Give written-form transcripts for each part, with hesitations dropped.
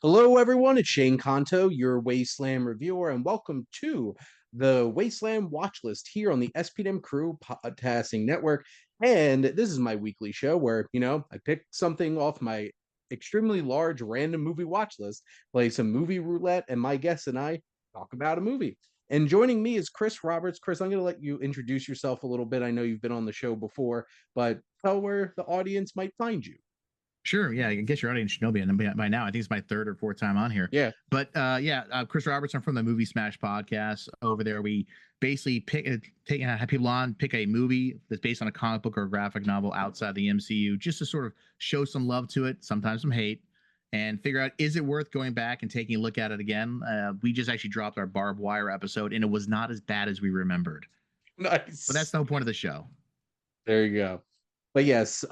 Hello, everyone. It's Shane Kanto, your Wasteland reviewer, and welcome to the Wasteland Watchlist here on the SPDM Crew Podcasting Network. And this is my weekly show where, I pick something off my extremely large random movie watch list, play some movie roulette, and my guests and I talk about a movie. And joining me is Chris Roberts. Chris, I'm going to let you introduce yourself a little bit. I know you've been on the show before, but tell where the audience might find you. Sure. Yeah. I guess your audience should know me by now. I think it's my third or fourth time on here. Yeah. But Chris Robertson from the Movie Smash podcast. Over there, we basically have people on, pick a movie that's based on a comic book or a graphic novel outside the MCU, just to sort of show some love to it, sometimes some hate, and figure out, is it worth going back and taking a look at it again? We just actually dropped our barbed wire episode, and it was not as bad as we remembered. Nice. But that's the whole point of the show. There you go. But yes,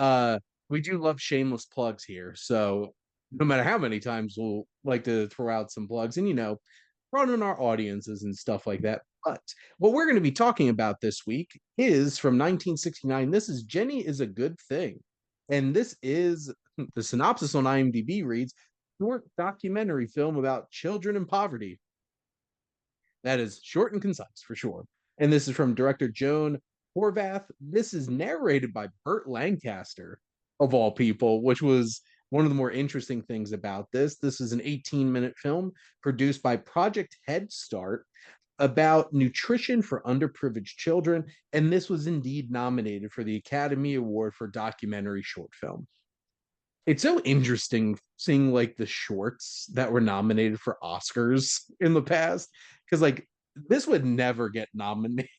we do love shameless plugs here. So no matter how many times we'll like to throw out some plugs and, run on our audiences and stuff like that. But what we're going to be talking about this week is from 1969. This is Jenny is a Good Thing. And this is the synopsis on IMDb reads short documentary film about children in poverty. That is short and concise for sure. And this is from director Joan Horvath. This is narrated by Burt Lancaster, of all people, which was one of the more interesting things about this. This is an 18-minute film produced by Project Head Start about nutrition for underprivileged children. And this was indeed nominated for the Academy Award for Documentary Short Film. It's so interesting seeing like the shorts that were nominated for Oscars in the past because like this would never get nominated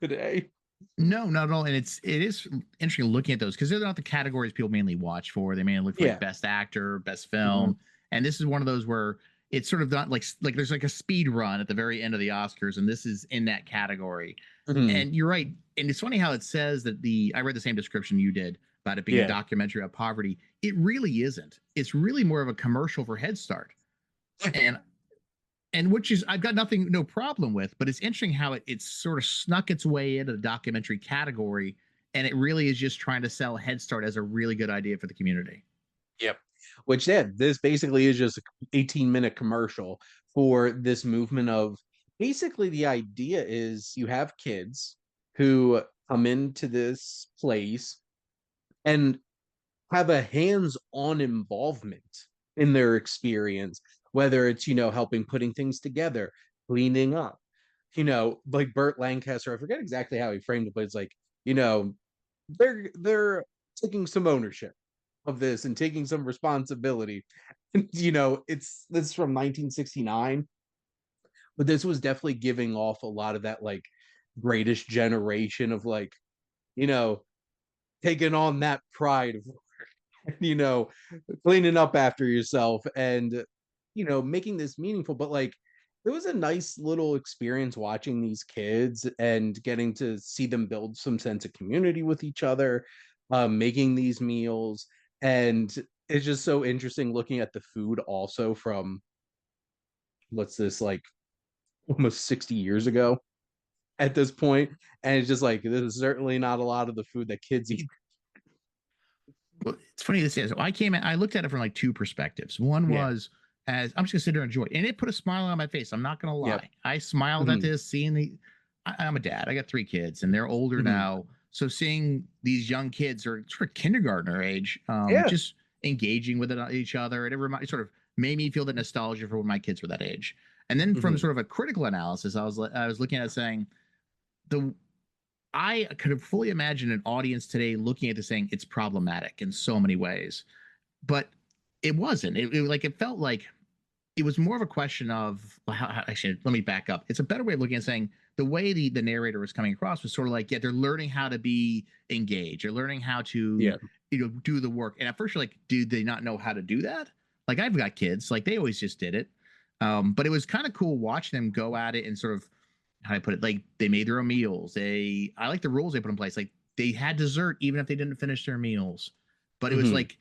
today. No, not at all. And it is interesting looking at those because they're not the categories people mainly watch for. They mainly look for like best actor, best film. Mm-hmm. And this is one of those where it's sort of not like there's like a speed run at the very end of the Oscars, and this is in that category. Mm-hmm. And you're right. And it's funny how it says that I read the same description you did about it being a documentary about poverty. It really isn't. It's really more of a commercial for Head Start. And which is I've got no problem with, but it's interesting how it's sort of snuck its way into the documentary category, and it really is just trying to sell Head Start as a really good idea for the community. Yep. Which this basically is just an 18-minute commercial for this movement of basically the idea is you have kids who come into this place and have a hands-on involvement in their experience, whether it's, helping putting things together, cleaning up, like Burt Lancaster. I forget exactly how he framed it, but it's like, they're taking some ownership of this and taking some responsibility. It's this from 1969, but this was definitely giving off a lot of that like greatest generation of like, taking on that pride of cleaning up after yourself and making this meaningful. But like it was a nice little experience watching these kids and getting to see them build some sense of community with each other, making these meals. And it's just so interesting looking at the food also from what's this, like almost 60 years ago at this point. And it's just like this is certainly not a lot of the food that kids eat. Well, it's funny to say. So I looked at it from like two perspectives. One was as I'm just gonna sit there and enjoy it, and it put a smile on my face. I'm not gonna lie. Yep. I smiled at this, seeing I'm a dad. I got 3 kids, and they're older now. So seeing these young kids are sort of kindergartner age, just engaging with each other, and it sort of made me feel the nostalgia for when my kids were that age. And then from sort of a critical analysis, I was looking at it saying I could have fully imagined an audience today looking at this saying it's problematic in so many ways, but it wasn't. It felt like it was more of a question of actually, let me back up. It's a better way of looking at saying the way the narrator was coming across was sort of like, they're learning how to be engaged. They're learning how to, do the work. And at first you're like, do they not know how to do that? Like I've got kids, like they always just did it. But it was kind of cool watching them go at it and sort of, how I put it, like they made their own meals. I like the rules they put in place. Like they had dessert even if they didn't finish their meals. But it was like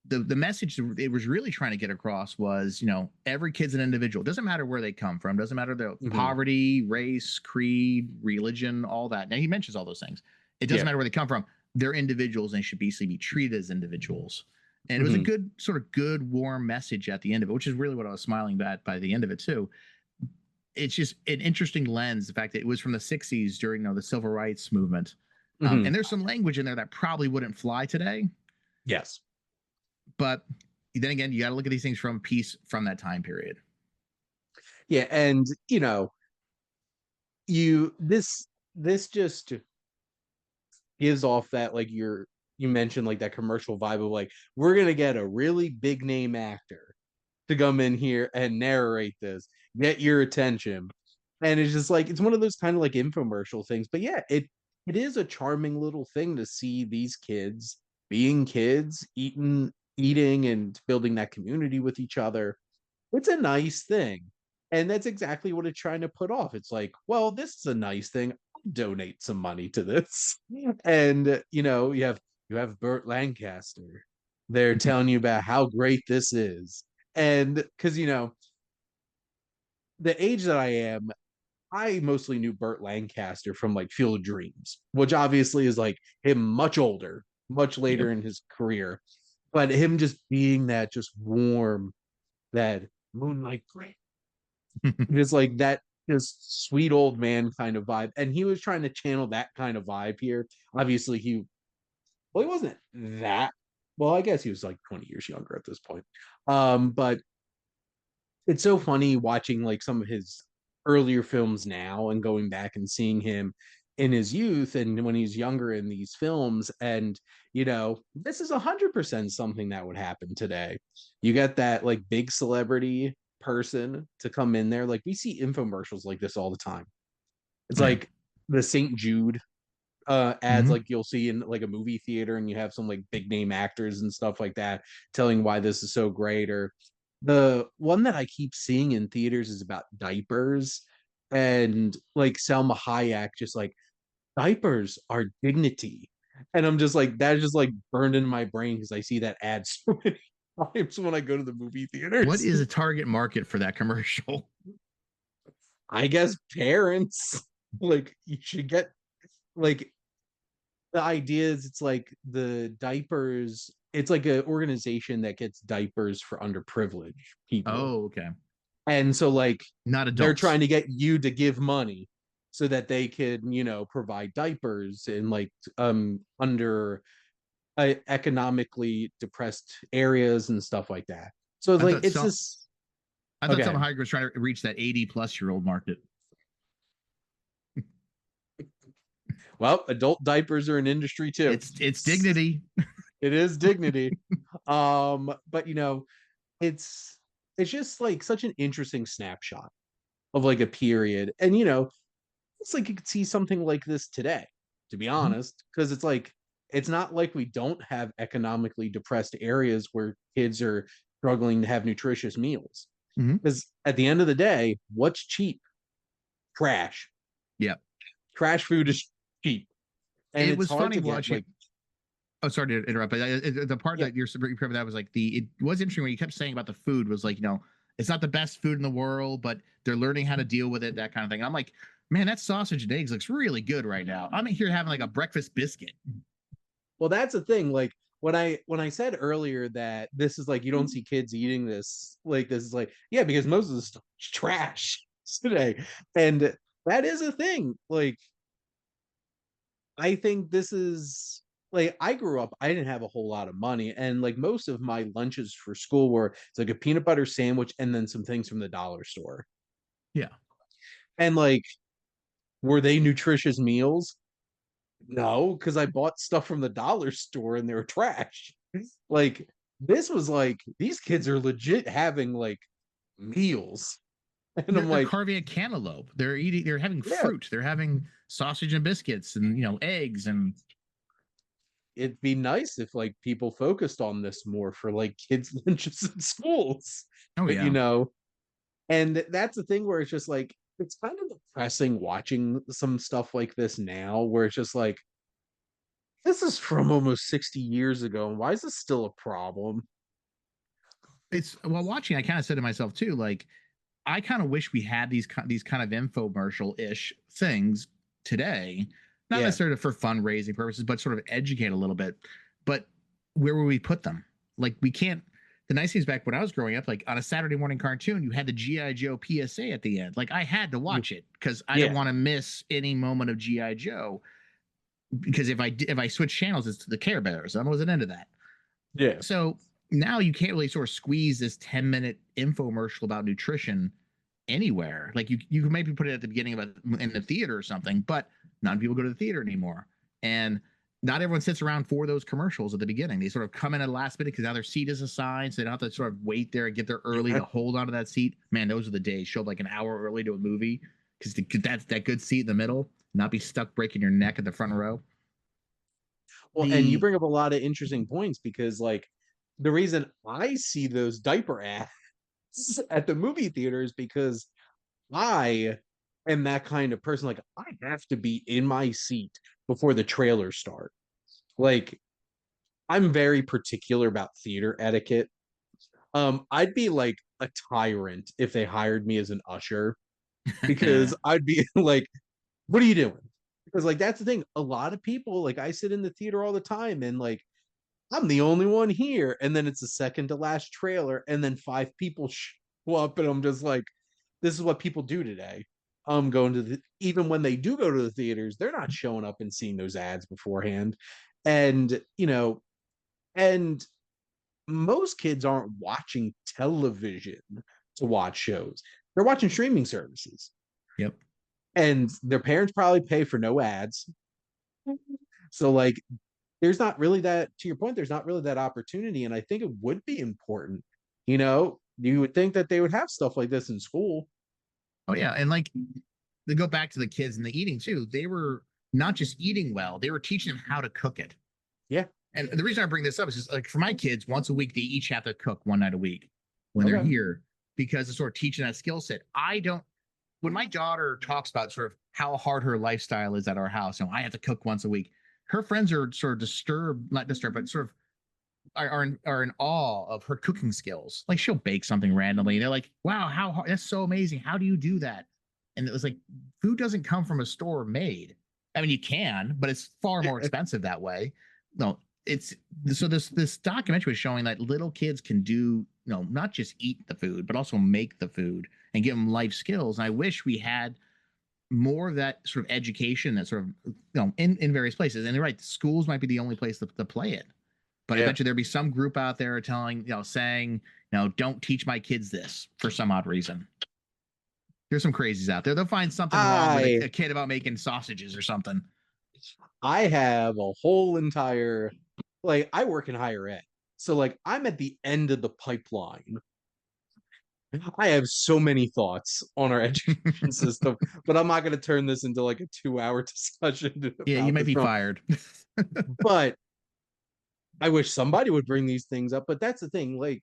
the message it was really trying to get across was, every kid's an individual. It doesn't matter where they come from. It doesn't matter the poverty, race, creed, religion, all that. Now he mentions all those things. It doesn't matter where they come from. They're individuals and they should basically be treated as individuals. And it was a Hmm. good sort of good warm message at the end of it, which is really what I was smiling at by the end of it too. It's just an interesting lens, the fact that it was from the 60s during the civil rights movement. Hmm. And there's some language in there that probably wouldn't fly today, Yes. but then again, you got to look at these things from a piece from that time period. Yeah, and this just gives off that like you mentioned like that commercial vibe of like we're gonna get a really big name actor to come in here and narrate this, get your attention. And it's just like it's one of those kind of like infomercial things. But yeah, it is a charming little thing to see these kids being kids, eating and building that community with each other. It's a nice thing. And that's exactly what it's trying to put off. It's like, well, this is a nice thing. I'll donate some money to this. And you have Burt Lancaster. They're telling you about how great this is. And because the age that I am, I mostly knew Burt Lancaster from like Field of Dreams, which obviously is like him much older, much Yep. later in his career. But him just being that just warm, that moonlight gray, just like that just sweet old man kind of vibe. And he was trying to channel that kind of vibe here. Obviously, he wasn't that well, I guess he was like 20 years younger at this point. But it's so funny watching like some of his earlier films now and going back and seeing him in his youth and when he's younger in these films. And this is 100% something that would happen today. You get that like big celebrity person to come in there. Like we see infomercials like this all the time. It's Yeah. like the St. Jude ads Mm-hmm. like you'll see in like a movie theater, and you have some like big name actors and stuff like that telling why this is so great. Or the one that I keep seeing in theaters is about diapers, and like Selma Hayek just like diapers are dignity. And I'm just like that is just like burned in my brain because I see that ad so many times when I go to the movie What theaters. is a target market for that commercial? I guess parents like you should get like the idea is it's like the diapers, it's like an organization that gets diapers for underprivileged people. Oh, okay. And so like Not they're adults. trying to get you to give money so that they could, provide diapers in like under economically depressed areas and stuff like that. So I like thought it's so. this I thought okay. Selma Hayek was trying to reach that 80-plus-year-old market. Well, adult diapers are an industry too. It's dignity. It is dignity. But it's it's just like such an interesting snapshot of like a period. And it's like you could see something like this today, to be Mhm. honest, because it's like it's not like we don't have economically depressed areas where kids are struggling to have nutritious meals. Mhm. Because at the end of the day, what's cheap? Trash. Yeah. Trash food is cheap. And It it's was hard funny to get watching. like Oh, sorry to interrupt, but the part yeah. that you're referring that was like it was interesting when you kept saying about the food was like, it's not the best food in the world, but they're learning how to deal with it, that kind of thing. I'm like, man, that sausage and eggs looks really good right now. I'm in here having like a breakfast biscuit. Well, that's the thing. Like when I said earlier that this is like you don't see kids eating this, like this is like yeah, because most of the stuff is trash today, and that is a thing. Like I think this is like I grew up, I didn't have a whole lot of money, and like most of my lunches for school were it's like a peanut butter sandwich and then some things from the dollar store, Yeah. and like were they nutritious meals? No, because I bought stuff from the dollar store and they were trash. Like this was like these kids are legit having like meals. And I'm They're like, carving a cantaloupe. They're eating. They're having yeah, fruit. They're having sausage and biscuits, and eggs and. it'd be nice if like people focused on this more for like kids lunches in schools. Oh But yeah. and that's the thing where it's just like it's kind of depressing watching some stuff like this now where it's just like this is from almost 60 years ago and why is this still a problem? It's while watching, I kind of said to myself too, like I kind of wish we had these kind of infomercial ish things today, not Yeah. necessarily for fundraising purposes, but sort of educate a little bit. But where would we put them? like we can't. The nice thing is back when I was growing up, like on a Saturday morning cartoon, you had the GI Joe PSA at the end. Like I had to watch it because I didn't Yeah, want to miss any moment of GI Joe. Because if I switch channels, it's to the Care Bears. I wasn't into that. yeah. So now you can't really sort of squeeze this 10-minute infomercial about nutrition anywhere. Like you can maybe put it at the beginning of in the theater or something, but none of people go to the theater anymore. And not everyone sits around for those commercials at the beginning. They sort of come in at the last minute because now their seat is assigned, so they don't have to sort of wait there and get there early to hold onto that seat. Man, those are the days. Show up like an hour early to a movie because that's that good seat in the middle, not be stuck breaking your neck at the front row. Well, and you The bring up a lot of interesting points because, like, the reason I see those diaper ads at the movie theater is because I am that kind of person. Like, I have to be in my seat before the trailers start. Like, I'm very particular about theater etiquette. I'd be like a tyrant if they hired me as an usher because I'd be like, what are you doing? Because like that's the thing. A lot of people, like I sit in the theater all the time and like I'm the only one here. And then it's the second to last trailer, and then five people show up, and I'm just like, this is what people do today. Going to the even when they do go to the theaters, they're not showing up and seeing those ads beforehand. And and most kids aren't watching television to watch shows. They're watching streaming services. yep. And their parents probably pay for no ads. So like there's not really that to your point, there's not really that opportunity. And I think it would be important. You would think that they would have stuff like this in school. Oh yeah, and like to go back to the kids and the eating too, they were not just eating well, they were teaching them how to cook it. Yeah. And the reason I bring this up is just like for my kids, once a week they each have to cook one night a week when they're Okay. here because it's sort of teaching that skill set. I don't when my daughter talks about sort of how hard her lifestyle is at our house, I have to cook once a week. Her friends are sort of disturbed, not disturbed, but sort of are in awe of her cooking skills. Like she'll bake something randomly. They're like, "Wow, how hard, that's so amazing! How do you do that?" And it was like, food doesn't come from a store made. I mean, you can, but it's far more expensive that way. No, it's so this documentary was showing that little kids can do not just eat the food, but also make the food and give them life skills. And I wish we had more of that sort of education that sort of in various places. And you're right, schools might be the only place to play it. But I Yeah. bet you there'd be some group out there saying, don't teach my kids this for some odd reason. There's some crazies out there. They'll find something wrong with I a kid about making sausages or something. I have a whole entire like I work in higher ed. So like I'm at the end of the pipeline. I have so many thoughts on our education system, but I'm not going to turn this into like a 2-hour discussion Yeah, you about might this be film. fired. But I wish somebody would bring these things up. But that's the thing. Like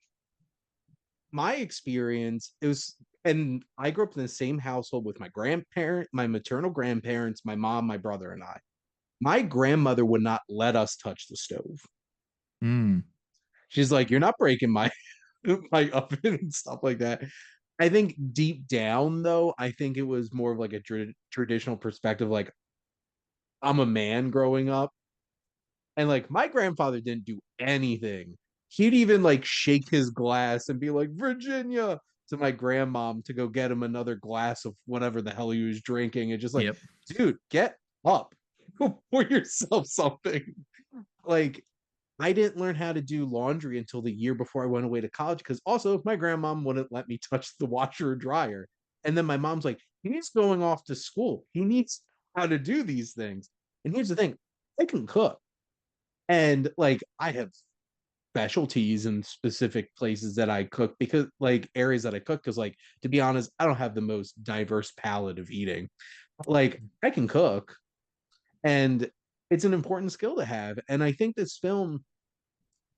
my experience is, and I grew up in the same household with my grandparent, my maternal grandparents, my mom, my brother, and I. My grandmother would not let us touch the stove. Mm. She's like, "You're not breaking my my oven and stuff like that." I think deep down, though, I think it was more of like a traditional perspective. Like I'm a man growing up, and like my grandfather didn't do anything. He'd even like shake his glass and be like, Virginia, to my grandmom to go get him another glass of whatever the hell he was drinking. And just like, Yep. dude, get up. Go pour yourself something. Like, I didn't learn how to do laundry until the year before I went away to college because also my grandmom wouldn't let me touch the washer or dryer. And then my mom's like, he's going off to school. He needs how to do these things. And here's the thing, I can cook. And like I have specialties in specific places that I cook because like areas that I cook because like to be honest, I don't have the most diverse palette of eating. Like I can cook and it's an important skill to have. And I think this film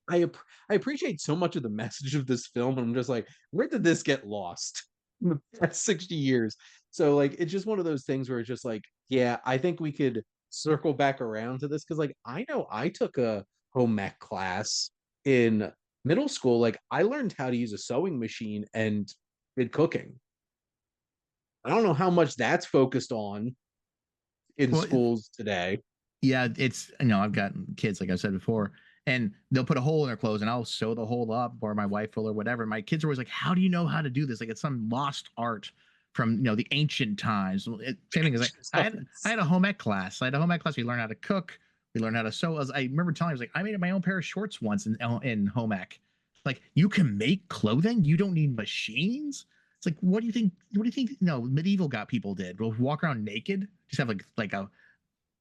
I appreciate so much of the message of this film. And I'm just like, where did this get lost in the past 60 years? So like it's just one of those things where it's just like, yeah, I think we could circle back around to this because like I know I took a home ec class in middle school. Like I learned how to use a sewing machine and did cooking. I don't know how much that's focused on in Well, schools today. yeah, it's I've got kids, like I said before, and they'll put a hole in their clothes and I'll sew the hole up, or my wife will, or whatever. My kids are always like, how do you know how to do this? Like it's some lost art from the ancient times. Same thing as like I had a home ec class. I had a home ec class. We learned how to cook. We learned how to sew. I remember telling, I was like, I made my own pair of shorts once in home ec. Like, you can make clothing. You don't need machines. It's like, what do you think? What do you think? No, medieval got people did. We'll walk around naked, just have like a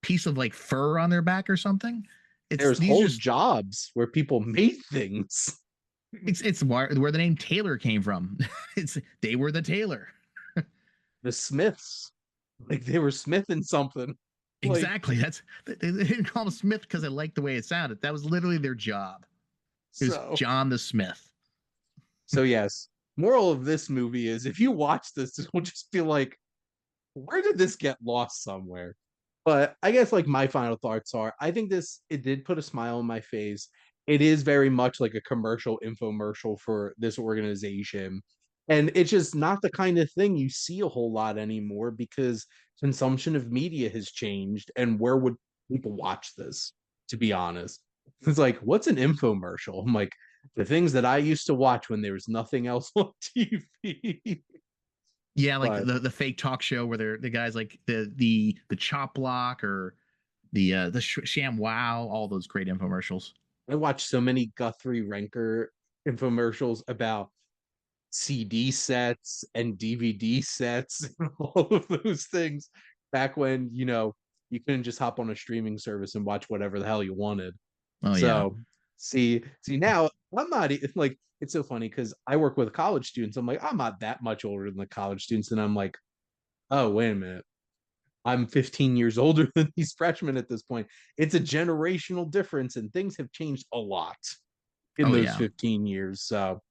piece of like fur on their back or something. It's There's these whole just jobs where people made things. it's where the name Taylor came from. It's they were the tailor. The Smiths, like they were smithing something. Like Exactly. They didn't call him Smith because they liked the way it sounded. That was literally their job. It was so. John the Smith. So yes, moral of this movie is if you watch this, it will just be like, where did this get lost somewhere? But I guess like my final thoughts are I think this it did put a smile on my face. It is very much like a commercial infomercial for this organization. And it's just not the kind of thing you see a whole lot anymore because consumption of media has changed. And where would people watch this, to be honest? It's like, what's an infomercial? I'm like, the things that I used to watch when there was nothing else on TV. Yeah, like But the fake talk show where they're the guys like the chop block or the sham wow, all those great infomercials. I watched so many Guthrie Renker infomercials about CD sets and DVD sets and all of those things back when, you couldn't just hop on a streaming service and watch whatever the hell you wanted. Oh yeah. So see now I'm not like it's so funny because I work with college students. I'm like, I'm not that much older than the college students, and I'm like, oh, wait a minute. I'm 15 years older than these freshmen at this point. It's a generational difference, and things have changed a lot in Oh those yeah. 15 years. So,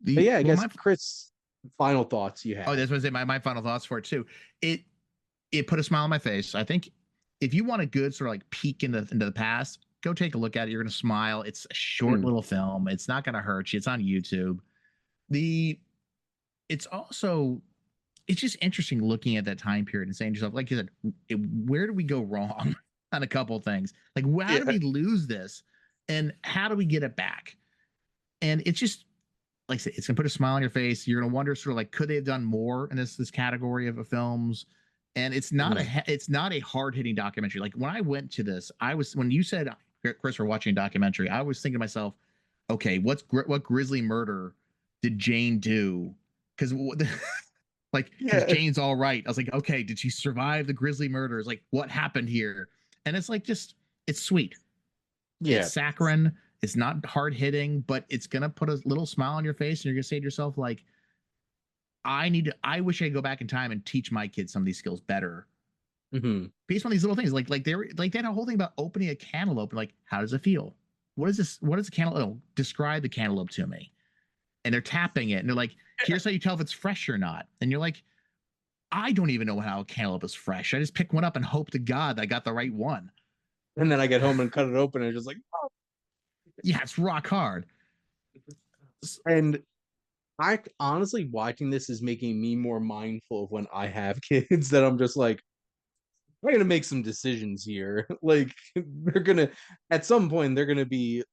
but The yeah, I well guess my Chris, final thoughts you oh have. that's what I say my final thoughts for it too. It it put a smile on my face. I think if you want a good sort of like peek into the past, go take a look at it. You're gonna smile. It's a short Mm, little film. It's not gonna hurt you. It's on YouTube. The it's also it's just interesting looking at that time period and saying to yourself, like you said, where do we go wrong on a couple of things? Like, how did yeah. we lose this, and how do we get it back? And it's just like I said, it's gonna put a smile on your face. You're gonna wonder, sort of like, could they have done more in this category of films? And Mm, it's not a hard hitting documentary. Like when I went to this, I was when you said, Chris, we're watching a documentary, I was thinking to myself, okay, what grisly murder did Jane do? Because because yeah. Jane's all right. I was like, okay, did she survive the grisly murders? Like, what happened here? And it's like just it's sweet. It's Yeah. saccharine. It's not hard hitting, but it's gonna put a little smile on your face, and you're gonna say to yourself, like, I wish I could go back in time and teach my kids some of these skills better. Hmm. Based on these little things. They had a whole thing about opening a cantaloupe and like, how does it feel? What is this? What is a cantaloupe? Oh, describe the cantaloupe to me. And they're tapping it and they're like, here's how you tell if it's fresh or not. And you're like, I don't even know how a cantaloupe is fresh. I just pick one up and hope to God that I got the right one. And then I get home and cut it open and just like, oh. Yeah, it's rock hard. And I honestly watching this is making me more mindful of when I have kids that I'm just like, we're gonna make some decisions here. Like they're gonna at some point they're gonna be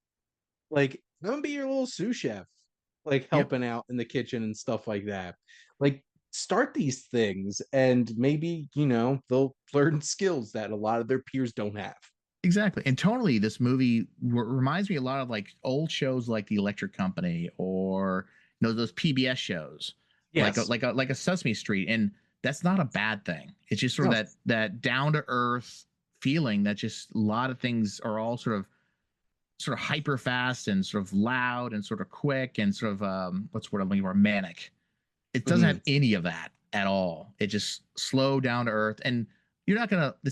like, I'm gonna be your little sous chef, like Yep, helping out in the kitchen and stuff like that. Like start these things and maybe, they'll learn skills that a lot of their peers don't have. exactly. And tonally, this movie reminds me a lot of like old shows like The Electric Company or those PBS shows, Yes. like a Sesame Street. And that's not a bad thing. It's just sort of No. that down to earth feeling that just a lot of things are all sort of hyper fast and sort of loud and sort of quick and sort of what's the word I'm looking for, manic. It doesn't Mhm. have any of that at all. It just slow down to earth, and it's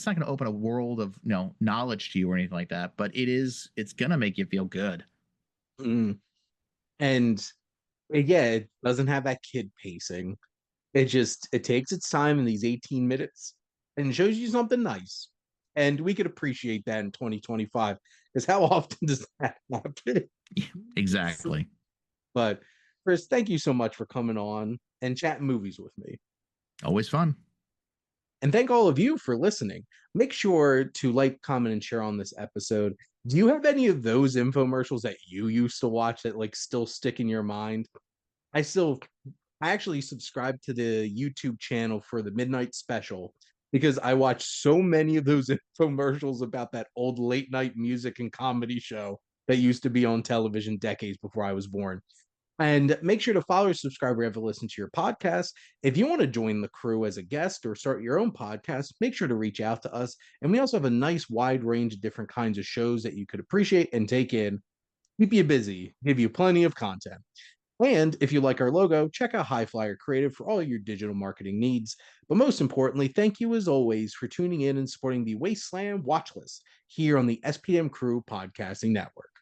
not gonna open a world of knowledge to you or anything like that. But it's gonna make you feel good. Mm. And yeah, it doesn't have that kid pacing. It takes its time in these 18 minutes and shows you something nice. And we could appreciate that in 2025 because how often does that happen? Exactly. But Chris, thank you so much for coming on and chatting movies with me. Always fun. And thank all of you for listening. Make sure to like, comment, and share on this episode. Do you have any of those infomercials that you used to watch that like still stick in your mind? I still I actually subscribed to the YouTube channel for the Midnight Special because I watched so many of those infomercials about that old late night music and comedy show that used to be on television decades before I was born. And make sure to follow or subscribe wherever you listen to your podcast. If you want to join the crew as a guest or start your own podcast, make sure to reach out to us. And we also have a nice wide range of different kinds of shows that you could appreciate and take in, keep you busy, give you plenty of content. And if you like our logo, check out High Flyer Creative for all your digital marketing needs. But most importantly, thank you as always for tuning in and supporting the Wasteland Watchlist here on the SPM Crew Podcasting Network.